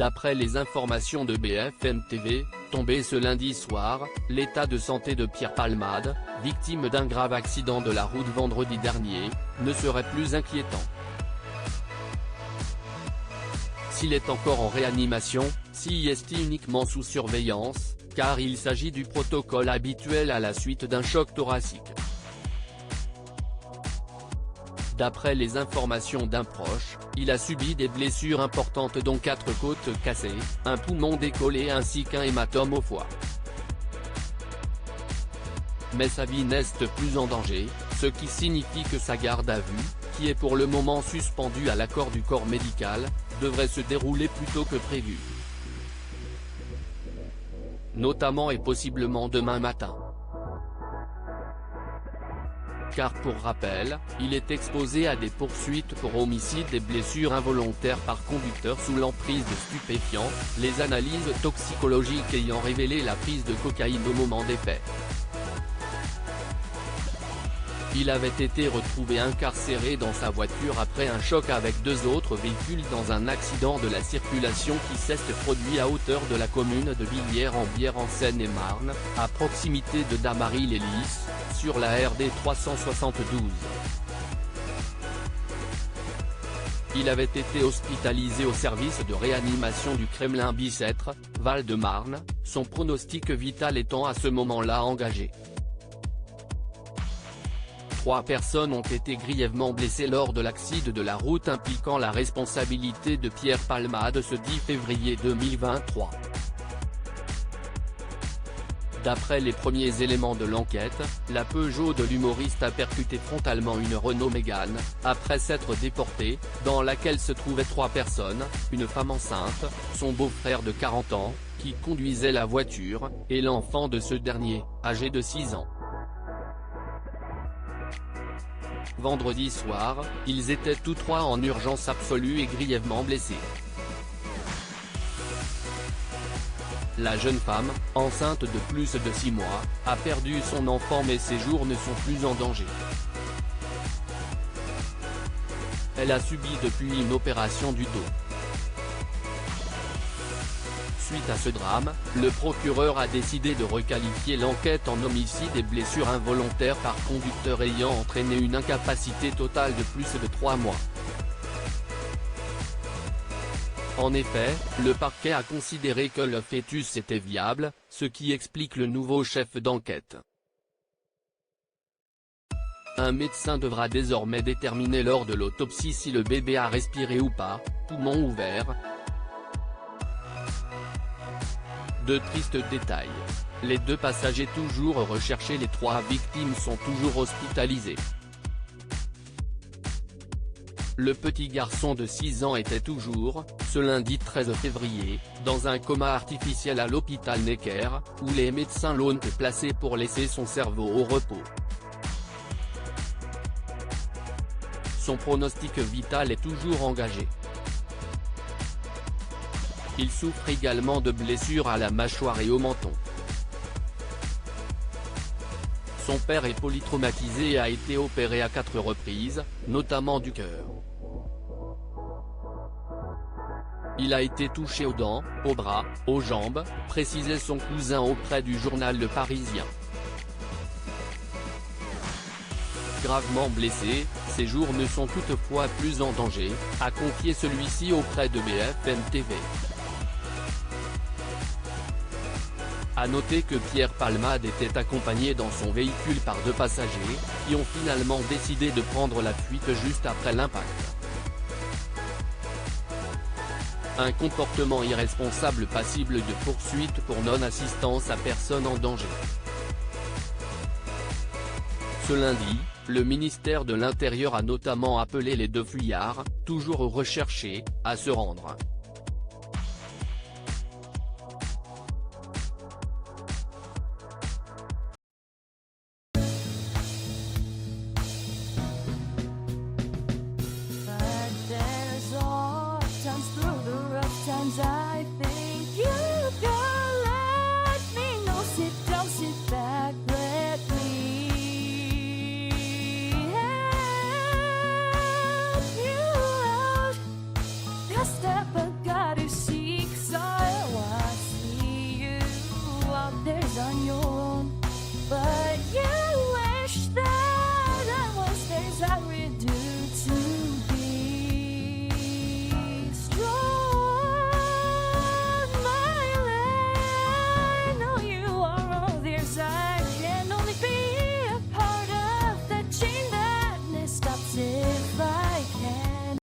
D'après les informations de BFM TV, tombé ce lundi soir, l'état de santé de Pierre Palmade, victime d'un grave accident de la route vendredi dernier, ne serait plus inquiétant. S'il est encore en réanimation, s'il est uniquement sous surveillance, car il s'agit du protocole habituel à la suite d'un choc thoracique. D'après les informations d'un proche, il a subi des blessures importantes dont 4 côtes cassées, un poumon décollé ainsi qu'un hématome au foie. Mais sa vie n'est plus en danger, ce qui signifie que sa garde à vue, qui est pour le moment suspendue à l'accord du corps médical, devrait se dérouler plus tôt que prévu. Notamment et possiblement demain matin. Car pour rappel, il est exposé à des poursuites pour homicide et blessures involontaires par conducteur sous l'emprise de stupéfiants, les analyses toxicologiques ayant révélé la prise de cocaïne au moment des faits. Il avait été retrouvé incarcéré dans sa voiture après un choc avec 2 autres véhicules dans un accident de la circulation qui s'est produit à hauteur de la commune de Villiers-en-Bière en Seine-et-Marne, à proximité de Damary-les-Lys, sur la RD 372. Il avait été hospitalisé au service de réanimation du Kremlin-Bicêtre, Val-de-Marne, son pronostic vital étant à ce moment-là engagé. 3 personnes ont été grièvement blessées lors de l'accident de la route impliquant la responsabilité de Pierre Palmade ce 10 février 2023. D'après les premiers éléments de l'enquête, la Peugeot de l'humoriste a percuté frontalement une Renault Mégane, après s'être déportée, dans laquelle se trouvaient 3 personnes, une femme enceinte, son beau-frère de 40 ans, qui conduisait la voiture, et l'enfant de ce dernier, âgé de 6 ans. Vendredi soir, ils étaient tous 3 en urgence absolue et grièvement blessés. La jeune femme, enceinte de plus de 6 mois, a perdu son enfant mais ses jours ne sont plus en danger. Elle a subi depuis une opération du dos. Suite à ce drame, le procureur a décidé de requalifier l'enquête en homicide et blessures involontaires par conducteur ayant entraîné une incapacité totale de plus de 3 mois. En effet, le parquet a considéré que le fœtus était viable, ce qui explique le nouveau chef d'enquête. Un médecin devra désormais déterminer lors de l'autopsie si le bébé a respiré ou pas, poumon ouvert. De tristes détails. Les 2 passagers toujours recherchés, les 3 victimes sont toujours hospitalisés. Le petit garçon de 6 ans était toujours, ce lundi 13 février, dans un coma artificiel à l'hôpital Necker, où les médecins l'ont placé pour laisser son cerveau au repos. Son pronostic vital est toujours engagé. Il souffre également de blessures à la mâchoire et au menton. Son père est polytraumatisé et a été opéré à 4 reprises, notamment du cœur. Il a été touché aux dents, aux bras, aux jambes, précisait son cousin auprès du journal Le Parisien. Gravement blessé, ses jours ne sont toutefois plus en danger, a confié celui-ci auprès de BFM TV. A noter que Pierre Palmade était accompagné dans son véhicule par 2 passagers, qui ont finalement décidé de prendre la fuite juste après l'impact. Un comportement irresponsable passible de poursuite pour non-assistance à personne en danger. Ce lundi, le ministère de l'Intérieur a notamment appelé les 2 fuyards, toujours recherchés, à se rendre.